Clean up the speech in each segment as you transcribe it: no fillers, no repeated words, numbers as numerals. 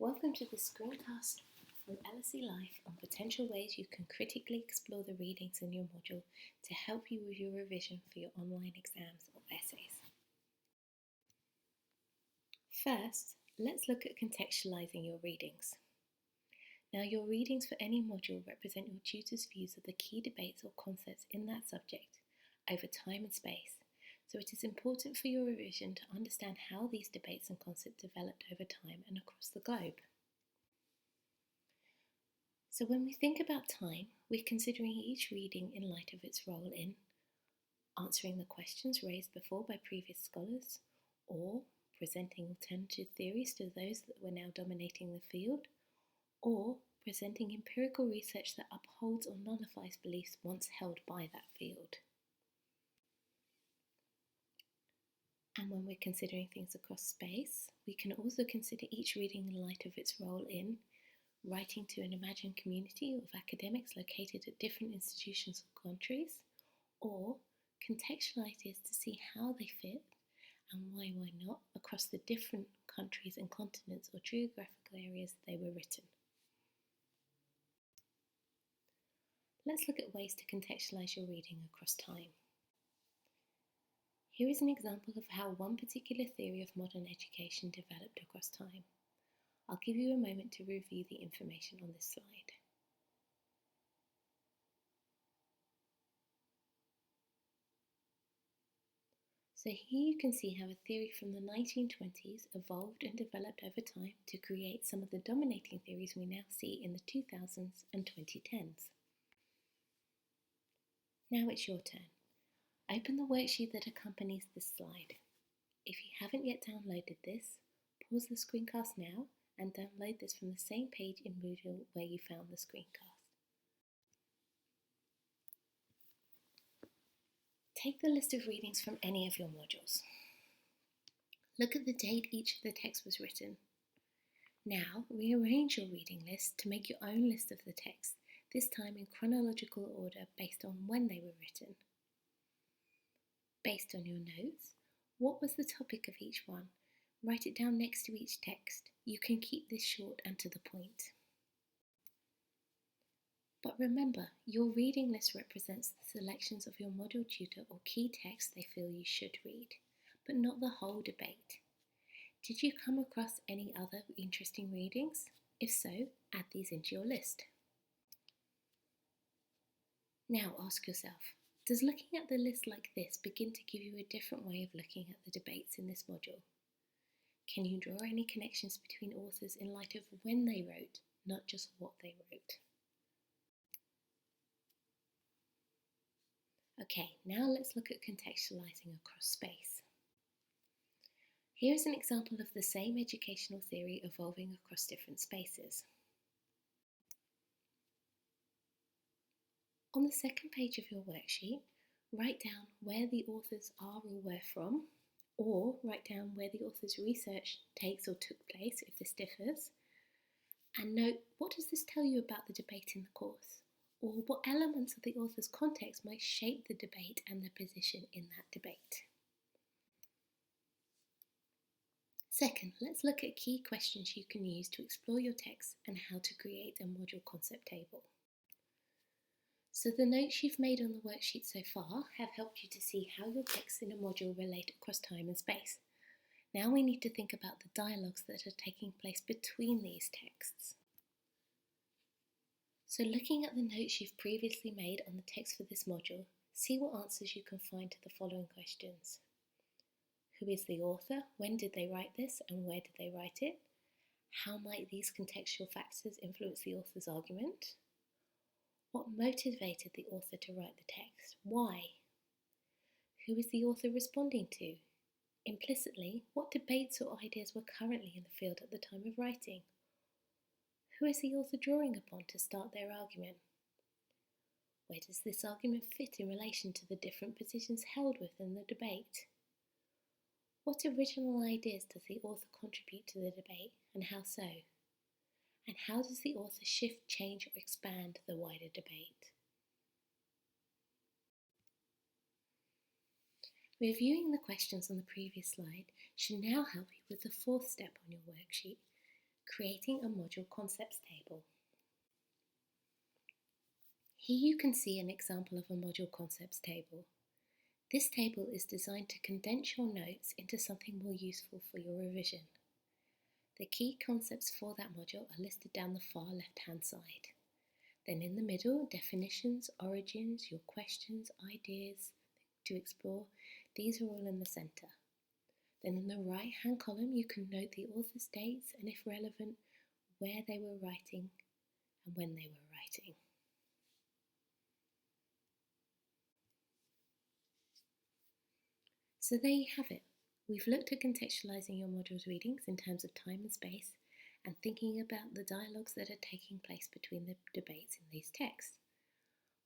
Welcome to this screencast from LSE Life on potential ways you can critically explore the readings in your module to help you with your revision for your online exams or essays. First, let's look at contextualising your readings. Now, your readings for any module represent your tutor's views of the key debates or concepts in that subject over time and space, so it is important for your revision to understand how these debates and concepts developed over time and across the globe. So when we think about time, we're considering each reading in light of its role in answering the questions raised before by previous scholars, or presenting alternative theories to those that were now dominating the field, or presenting empirical research that upholds or nullifies beliefs once held by that field. And when we're considering things across space, we can also consider each reading in light of its role in writing to an imagined community of academics located at different institutions or countries, or contextualize this to see how they fit and why not across the different countries and continents or geographical areas they were written. Let's look at ways to contextualize your reading across time. Here is an example of how one particular theory of modern education developed across time. I'll give you a moment to review the information on this slide. So here you can see how a theory from the 1920s evolved and developed over time to create some of the dominating theories we now see in the 2000s and 2010s. Now it's your turn. Open the worksheet that accompanies this slide. If you haven't yet downloaded this, pause the screencast now and download this from the same page in Moodle where you found the screencast. Take the list of readings from any of your modules. Look at the date each of the texts was written. Now, rearrange your reading list to make your own list of the texts, this time in chronological order based on when they were written. Based on your notes, what was the topic of each one? Write it down next to each text. You can keep this short and to the point. But remember, your reading list represents the selections of your module tutor or key texts they feel you should read, but not the whole debate. Did you come across any other interesting readings? If so, add these into your list. Now ask yourself, does looking at the list like this begin to give you a different way of looking at the debates in this module? Can you draw any connections between authors in light of when they wrote, not just what they wrote? Okay, now let's look at contextualising across space. Here is an example of the same educational theory evolving across different spaces. On the second page of your worksheet, write down where the authors are or were from, or write down where the author's research takes or took place if this differs, and note what does this tell you about the debate in the course, or what elements of the author's context might shape the debate and the position in that debate. Second, let's look at key questions you can use to explore your text and how to create a module concept table. So the notes you've made on the worksheet so far have helped you to see how your texts in a module relate across time and space. Now we need to think about the dialogues that are taking place between these texts. So looking at the notes you've previously made on the text for this module, see what answers you can find to the following questions. Who is the author? When did they write this and where did they write it? How might these contextual factors influence the author's argument? What motivated the author to write the text? Why? Who is the author responding to? Implicitly, what debates or ideas were currently in the field at the time of writing? Who is the author drawing upon to start their argument? Where does this argument fit in relation to the different positions held within the debate? What original ideas does the author contribute to the debate, and how so? And how does the author shift, change, or expand the wider debate? Reviewing the questions on the previous slide should now help you with the fourth step on your worksheet, Creating a module concepts table. Here you can see an example of a module concepts table. This table is designed to condense your notes into something more useful for your revision. The key concepts for that module are listed down the far left-hand side. Then in the middle, definitions, origins, your questions, ideas to explore, these are all in the centre. Then in the right-hand column, you can note the author's dates and, if relevant, where they were writing and when they were writing. So there you have it. We've looked at contextualising your module's readings in terms of time and space and thinking about the dialogues that are taking place between the debates in these texts.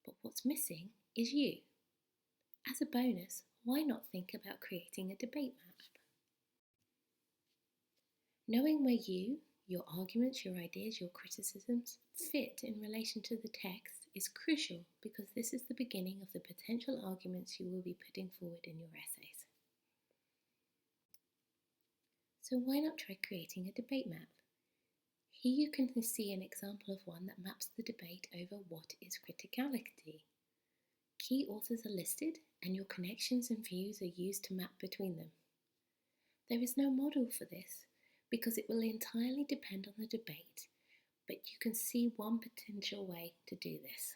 But what's missing is you. As a bonus, why not think about creating a debate map? Knowing where you, your arguments, your ideas, your criticisms fit in relation to the text is crucial because this is the beginning of the potential arguments you will be putting forward in your essays. So why not try creating a debate map? Here you can see an example of one that maps the debate over what is criticality. Key authors are listed and your connections and views are used to map between them. There is no model for this because it will entirely depend on the debate, but you can see one potential way to do this.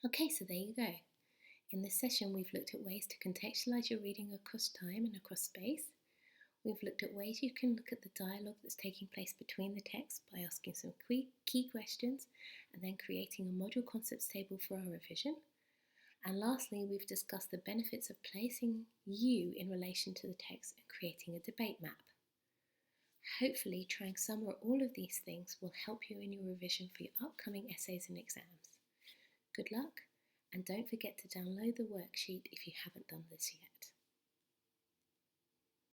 Okay, so there you go. In this session, we've looked at ways to contextualise your reading across time and across space. We've looked at ways you can look at the dialogue that's taking place between the texts by asking some key questions and then creating a module concepts table for our revision. And lastly, we've discussed the benefits of placing you in relation to the text and creating a debate map. Hopefully, trying some or all of these things will help you in your revision for your upcoming essays and exams. Good luck, and don't forget to download the worksheet if you haven't done this yet.